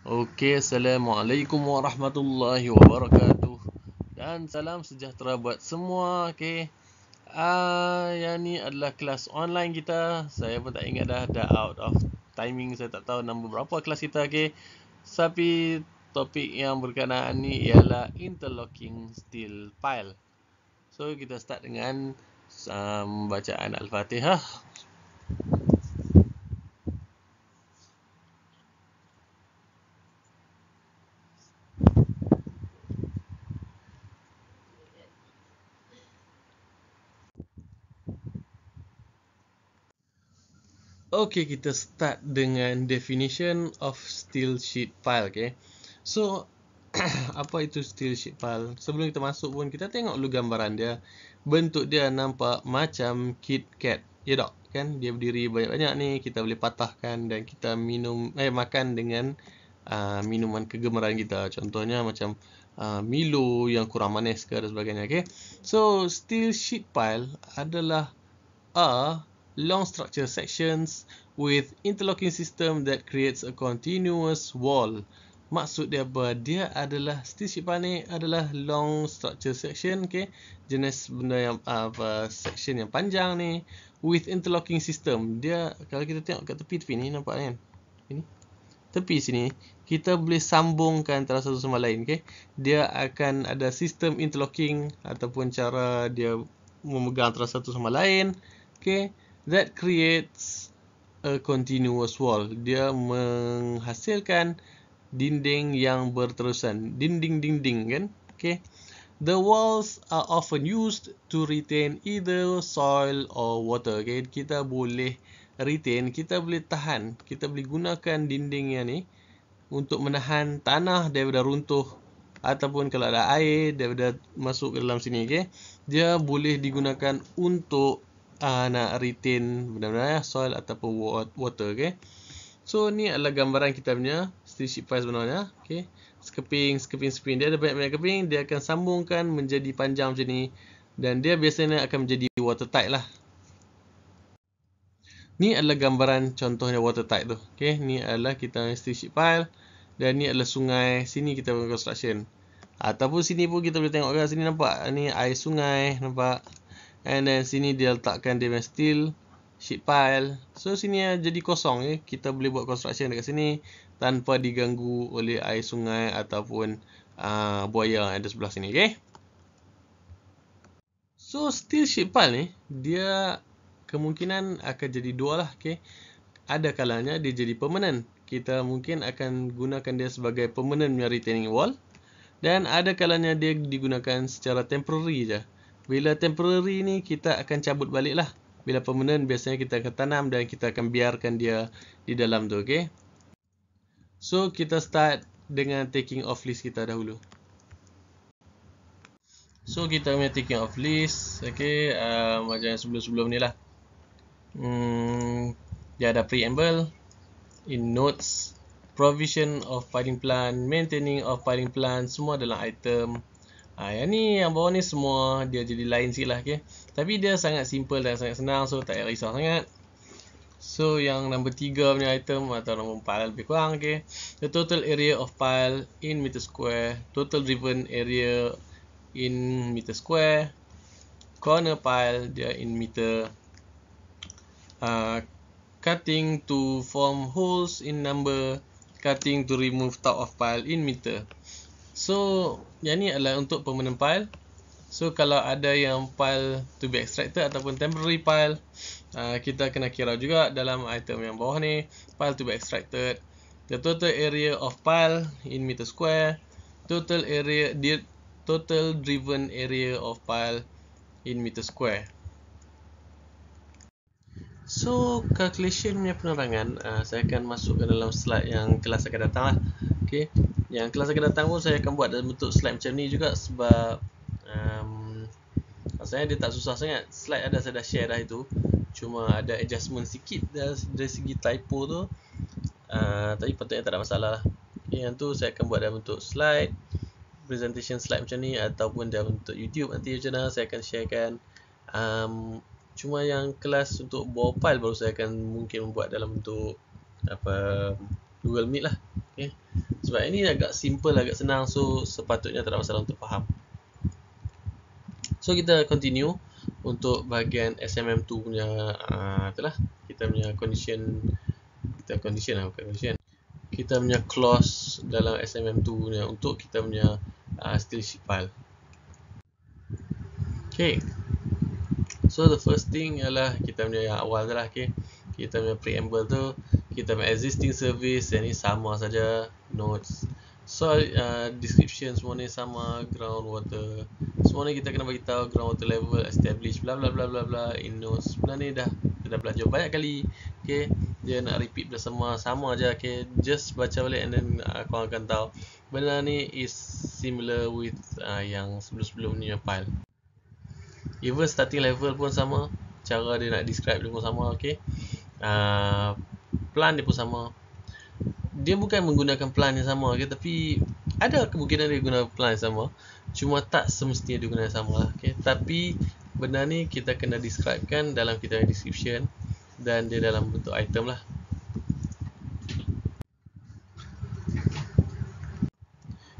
Okey, Assalamualaikum warahmatullahi wabarakatuh. Dan salam sejahtera buat semua. Okey. Yang ni adalah kelas online kita. Saya pun tak ingat dah out of timing. Saya tak tahu nombor berapa kelas kita. Okey. Tapi topik yang berkenaan ni ialah interlocking steel pile. So kita start dengan bacaan Al-Fatihah. Okay, kita start dengan definition of steel sheet pile. Okay. So, apa itu steel sheet pile? Sebelum kita masuk pun, kita tengok dulu gambaran dia. Bentuk dia nampak macam Kit Kat. Ya tak? Kan? Dia berdiri banyak-banyak ni. Kita boleh patahkan dan kita makan dengan minuman kegemaran kita. Contohnya macam Milo yang kurang manis ke dan sebagainya. Okay. So, steel sheet pile adalah long structure sections with interlocking system that creates a continuous wall. Maksud dia apa? Dia adalah steel sheet pile ni adalah long structure section, okay? Jenis benda yang section yang panjang ni with interlocking system. Dia kalau kita tengok kat tepi-tepi ni nampak kan? Ini tepi sini kita boleh sambungkan antara satu sama lain, okay? Dia akan ada sistem interlocking ataupun cara dia memegang antara satu sama lain, okay? That creates a continuous wall. Dia menghasilkan dinding yang berterusan. Dinding-dinding kan? Okay. The walls are often used to retain either soil or water. Okay. Kita boleh retain, kita boleh tahan. Kita boleh gunakan dinding yang ni untuk menahan tanah daripada runtuh. Ataupun kalau ada air daripada masuk ke dalam sini. Okay. Dia boleh digunakan untuk nak retain benda-benda soil ataupun water. Okay. So ni adalah gambaran kita punya steel sheet pile sebenarnya. Okay. Skeping. Dia ada banyak-banyak keping. Dia akan sambungkan menjadi panjang macam ni. Dan dia biasanya akan menjadi watertight lah. Ni adalah gambaran contohnya watertight tu. Okay. Ni adalah kita steel sheet pile. Dan ni adalah sungai. Sini kita buat construction. Ataupun sini pun kita boleh tengok kan. Sini nampak. Ni air sungai. Nampak. And then sini dia letakkan dia punya steel sheet pile. So sini jadi kosong ya. Kita boleh buat construction dekat sini tanpa diganggu oleh air sungai ataupun buaya yang ada sebelah sini. Okay. So steel sheet pile ni dia kemungkinan akan jadi dua lah. Okay. Ada kalanya dia jadi permanent. Kita mungkin akan gunakan dia sebagai permanent retaining wall. Dan ada kalanya dia digunakan secara temporary je. Bila temporary ni kita akan cabut balik lah. Bila permanent biasanya kita akan tanam dan kita akan biarkan dia di dalam tu. Okay. So kita start dengan taking off list kita dahulu. So kita punya taking off list. Okay. Macam sebelum-sebelum ni lah. Dia ada preamble. In notes. Provision of piling plan. Maintaining of piling plan. Semua dalam item. Yang ni, yang bawah ni semua dia jadi lain sikit lah. Okay. Tapi dia sangat simple dan sangat senang. So tak payah risau sangat. So yang nombor 3 punya item atau nombor 4 lebih kurang. Okay. The total area of pile in meter square. Total driven area in meter square. Corner pile dia in meter. Cutting to form holes in number. Cutting to remove top of pile in meter. So, yang ni adalah untuk permanent pile. So, kalau ada yang pile to be extracted ataupun temporary pile, kita kena kira juga dalam item yang bawah ni. Pile to be extracted. The total area of pile in meter square. Total driven area of pile in meter square. So, calculation punya penerangan, saya akan masuk ke dalam slide yang kelas akan datang lah. Okay. Yang kelas akan datang pun saya akan buat dalam bentuk slide macam ni juga sebab rasanya dia tak susah sangat. Slide ada saya dah share dah itu. Cuma ada adjustment sikit dari segi typo tu. Tapi patutnya tak ada masalah lah. Okay, yang tu saya akan buat dalam bentuk slide. Presentation slide macam ni ataupun dalam bentuk YouTube nanti macam mana saya akan sharekan. Cuma yang kelas untuk bawa file baru saya akan mungkin membuat dalam bentuk Google Meet lah. Okay. Sebab ini agak simple, agak senang, so sepatutnya tak ada masalah untuk faham. So kita continue untuk bahagian SMM2 punya itulah kita punya condition, kita punya clause dalam SMM2 punya untuk kita punya style sheet file. Okay. So the first thing ialah kita punya yang awal tu lah. Okay. Kita punya preamble tu, kita punya existing service, yang ni sama saja, notes, soil description semua ni sama, groundwater semua ni kita kena bagi tahu, groundwater level establish bla bla bla bla bla in notes. Benda ni kita dah belajar banyak kali. Okay, dia nak repeat bersama sama aja. Okay, just baca balik and then kau akan tahu benda ni is similar with yang sebelum-sebelum ni file. Even starting level pun sama, cara dia nak describe dia pun sama. Okay, plan dia pun sama. Dia bukan menggunakan plan yang sama, okay? Tapi ada kemungkinan dia guna plan yang sama, cuma tak semestinya dia guna yang sama lah. Okay? Tapi benda ni kita kena describekan dalam kita description dan dia dalam bentuk item lah.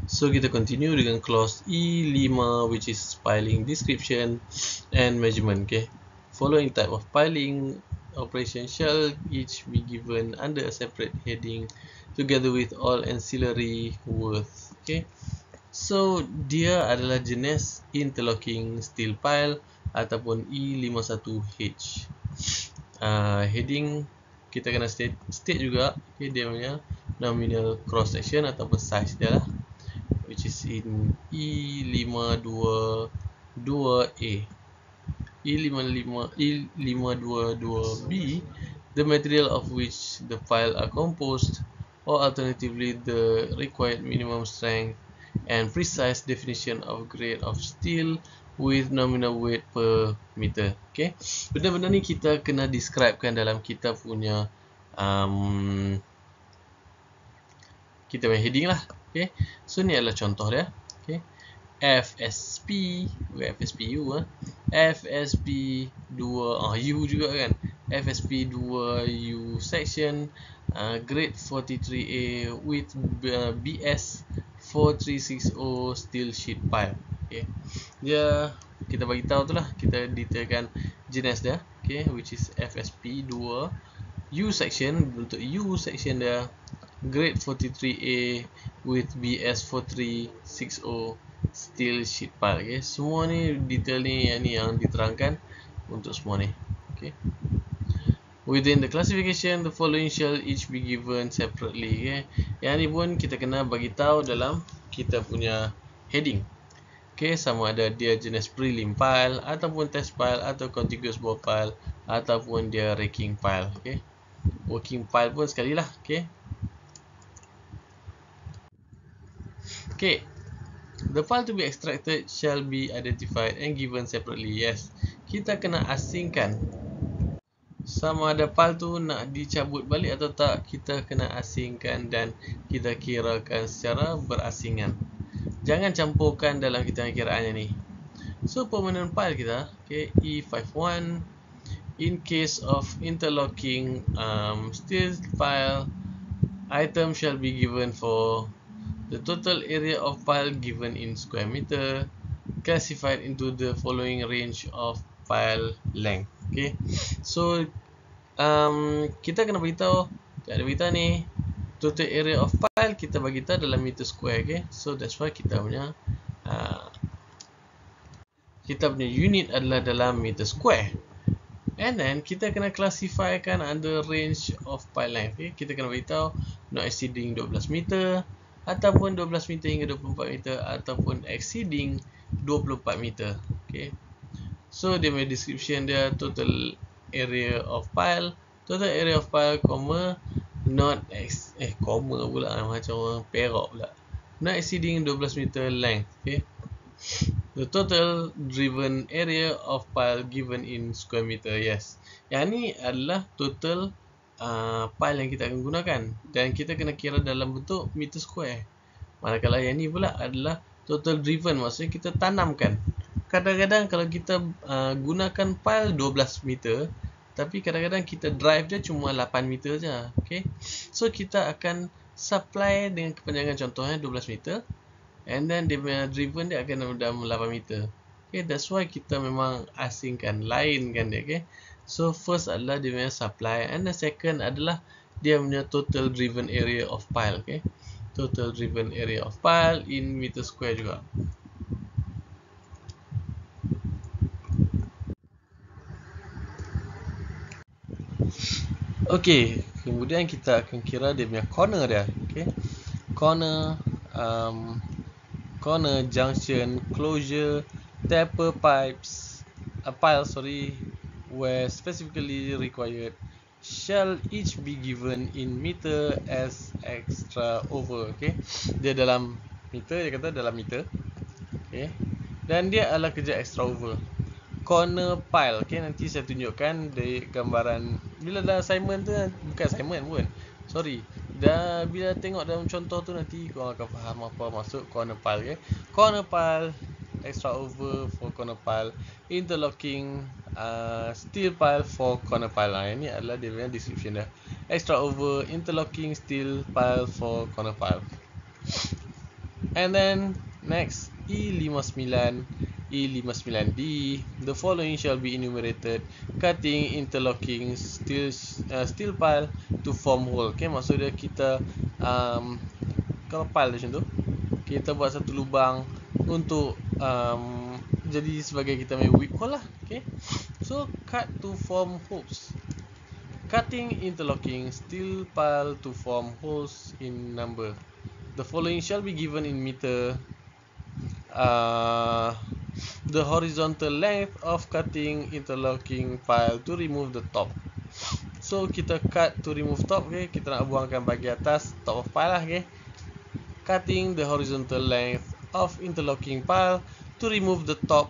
So kita continue dengan clause E5, which is piling, description and measurement. Okay? Following type of piling operation shall each be given under a separate heading together with all ancillary words. Okay, so dia adalah jenis interlocking steel pile ataupun E51H. Heading kita kena state juga. Okay, dia punya nominal cross section ataupun size dia lah, which is in E522A. E522B, the material of which the pile are composed, or alternatively the required minimum strength and precise definition of grade of steel with nominal weight per meter. Okay, benda-benda ni kita kena describekan dalam kita punya kita punya heading lah. Okay, so ni adalah contoh dia. Okay, FSP, bukan FSPU FSP2 U juga kan, FSP2U section, grade 43A with BS 4360 steel sheet pile. Okay, dia kita bagi tahu tu lah, kita detailkan jenis dia. Okay, which is FSP2U section, bentuk U section dia, grade 43A with BS 4360 steel sheet pile. Okay, semua ni detail ni yang diterangkan untuk semua ni. Okay, within the classification the following shall each be given separately. Okay, yang ni pun kita kena bagi tahu dalam kita punya heading. Okay, sama ada dia jenis prelim pile ataupun test pile atau contiguous bore pile ataupun dia raking pile. Okay, working pile pun sekali lah. Okay. Okay, the file to be extracted shall be identified and given separately. Yes, kita kena asingkan. Sama ada file tu nak dicabut balik atau tak, kita kena asingkan dan kita kirakan secara berasingan. Jangan campurkan dalam kita kiraannya ni. So permanent file kita, okay, E51, in case of interlocking steel file, item shall be given for the total area of pile given in square meter, classified into the following range of pile length. Okay, so kita kena beritahu, tak ada beritahu ni total area of pile kita bagi tahu dalam meter square. Okay, so that's why kita punya unit adalah dalam meter square. And then kita kena classifykan under range of pile length. Okay, kita kena beritahu not exceeding 12 meter ataupun 12 meter hingga 24 meter ataupun exceeding 24 meter. Okay, so dia punya description dia total area of pile, comma not comma pula macam orang perak pula, not exceeding 12 meter length. Okay, the total driven area of pile given in square meter. Yes, yang ni adalah total pile yang kita akan gunakan dan kita kena kira dalam bentuk meter square. Manakala yang ni pula adalah total driven, maksudnya kita tanamkan. Kadang-kadang kalau kita gunakan pile 12 meter, tapi kadang-kadang kita drive dia cuma 8 meter je. Okay, so kita akan supply dengan kepanjangan contohnya 12 meter, and then dia punya driven dia akan dalam 8 meter. Okay, that's why kita memang asingkan, lainkan dia. Okay, so first adalah dia punya supply, and the second adalah dia punya total driven area of pile. Okay, total driven area of pile in meter square juga. Okay, kemudian kita akan kira dia punya corner dia. Okay, corner, corner, junction, closure, taper pipes, pile, where specifically required, shall each be given in meter as extra over. Okay, dia dalam meter, dia kata dalam meter. Okay, dan dia adalah kerja extra over. Corner pile, okay, nanti saya tunjukkan di gambaran bila dah assignment tu, bukan assignment pun, sorry, dah bila tengok dalam contoh tu nanti korang akan faham apa maksud corner pile. Okay, corner pile, extra over for corner pile, interlocking steel pile for corner pile. Ini adalah dia punya description dah. Extra over, interlocking steel pile for corner pile. And then next, E59, E59D, the following shall be enumerated: cutting, interlocking steel pile to form hole. Okay, maksud dia kita kalau pile macam tu, kita buat satu lubang untuk jadi sebagai kita punya whip hole lah. Okay, so cut to form holes. Cutting, interlocking steel pile to form holes in number. The following shall be given in meter. The horizontal length of cutting interlocking pile to remove the top. So kita cut to remove top. Okay, kita nak buangkan bahagian atas top of pile lah. Okay, cutting the horizontal length of interlocking pile to remove the top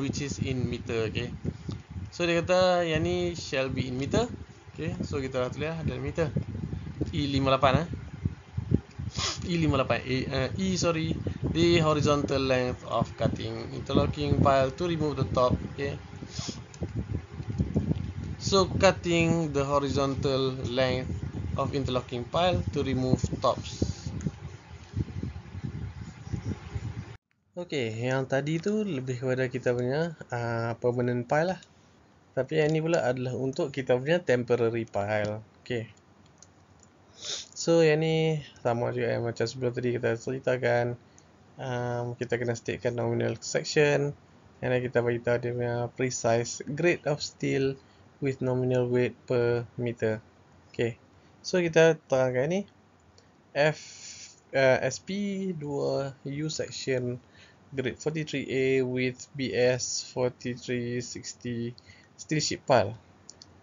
which is in meter. Okay, so dia kata yang ni shall be in meter. Okay, so kita dah tulis dalam meter. E58 the horizontal length of cutting interlocking pile to remove the top. Okay, so cutting the horizontal length of interlocking pile to remove tops. Okay, yang tadi tu lebih kepada kita punya permanent pile lah, tapi yang ni pula adalah untuk kita punya temporary pile. Okay, so yang ni sama juga macam sebelum tadi kita ceritakan. Kita kena statekan nominal section, and then kita beritahu dia punya precise grade of steel with nominal weight per meter. Okay, so kita terangkan ni SP2U section grade 43A with BS 4360 steel sheet pile.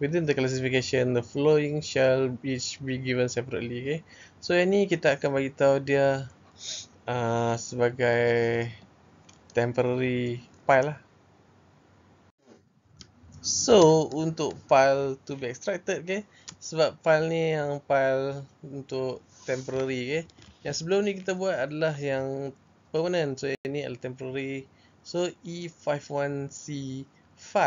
Within the classification, the following shall each be given separately. Okay, so yang ni kita akan beritahu dia sebagai temporary pile lah. So untuk pile to be extracted, okay, sebab file ni yang file untuk temporary, okay, yang sebelum ni kita buat adalah yang permanent, so ini adalah temporary. So E51C5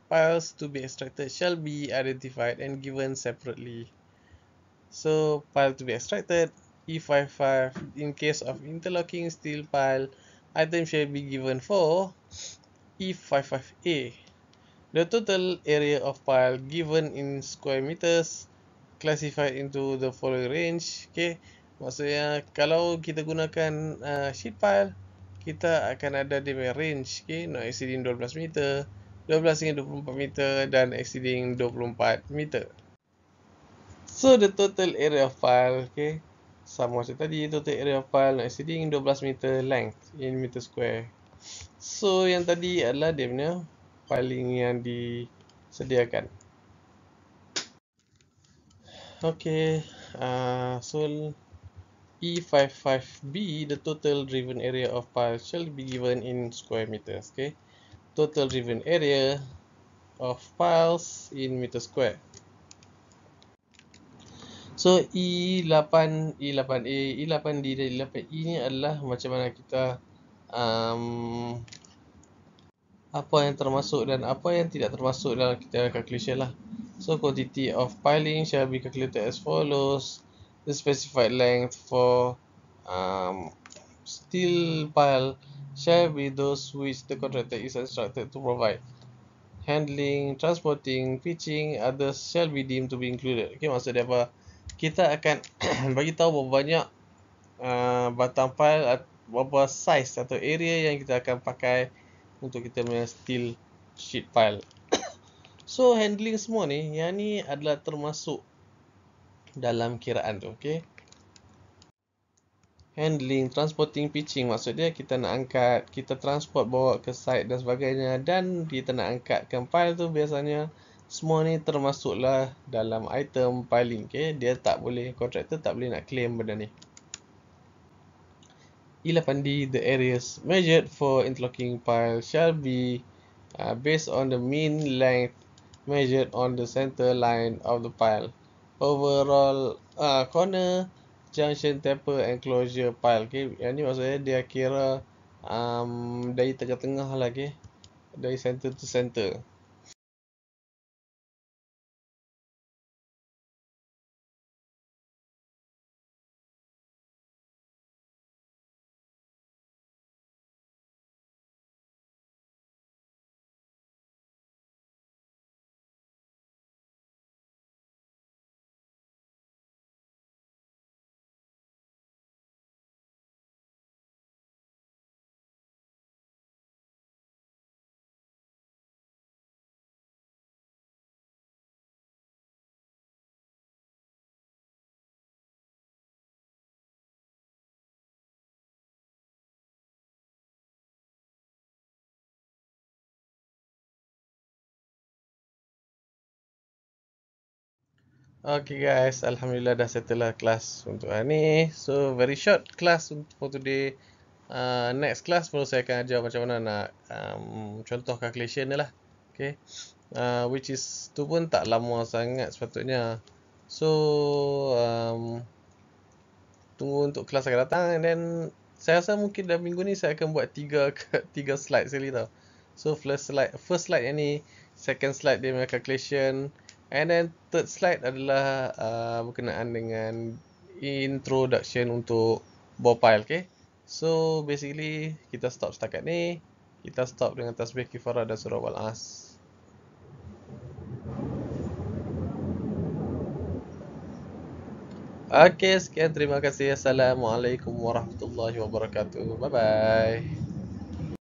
files to be extracted shall be identified and given separately. So file to be extracted E55, in case of interlocking steel pile, item shall be given for E55A. The total area of pile given in square meters classified into the following range. Okay, maksudnya kalau kita gunakan sheet pile, kita akan ada di range, okay, not exceeding 12 meter, 12 hingga 24 meter, dan exceeding 24 meter. So the total area of pile, okay, sama macam tadi, total area of pile not exceeding 12 meter length in meter square. So yang tadi adalah dia punya filing yang disediakan. Okay, so E55B, the total driven area of pile shall be given in square meters. Okay, total driven area of piles in meter square. So E8, E8A, E8D dan E8E ni adalah macam mana kita apa yang termasuk dan apa yang tidak termasuk dalam kita calculation lah. So quantity of piling shall be calculated as follows. the specified length for steel pile shall be those which the contractor is instructed to provide. Handling, transporting, pitching, others shall be deemed to be included. Okay, maksud dia apa? Kita akan bagi tahu berapa banyak batang pile, berapa size atau area yang kita akan pakai untuk kita punya steel sheet pile. So handling semua ni, yang ni adalah termasuk dalam kiraan tu, okay? Handling, transporting, pitching, maksud dia kita nak angkat, kita transport bawa ke site dan sebagainya, dan kita nak angkatkan pile tu biasanya semua ni termasuklah dalam item piling, okay? Dia tak boleh, kontraktor tak boleh nak claim benda ni. E8D, the areas measured for interlocking pile shall be based on the mean length measured on the center line of the pile. Overall corner junction taper enclosure pile. Okay, yang ni maksudnya dia kira dari tengah-tengah lah, okay? Dari center to center. Okay guys, Alhamdulillah dah settle lah kelas untuk hari ni. So very short class for today. Next class baru saya akan ajar macam mana nak contoh calculation ni lah. Okay, which is tu pun tak lama sangat sepatutnya. So tunggu untuk kelas akan datang, and then saya rasa mungkin dalam minggu ni saya akan buat 3 slide sekali tau. So first slide yang ni, second slide dia punya calculation, and then third slide adalah berkenaan dengan introduction untuk ball pile, okay? So basically kita stop setakat ni. Kita stop dengan tasbih kifarah dan surah Wal-As. Okay, sekian, terima kasih. Assalamualaikum warahmatullahi wabarakatuh. Bye bye.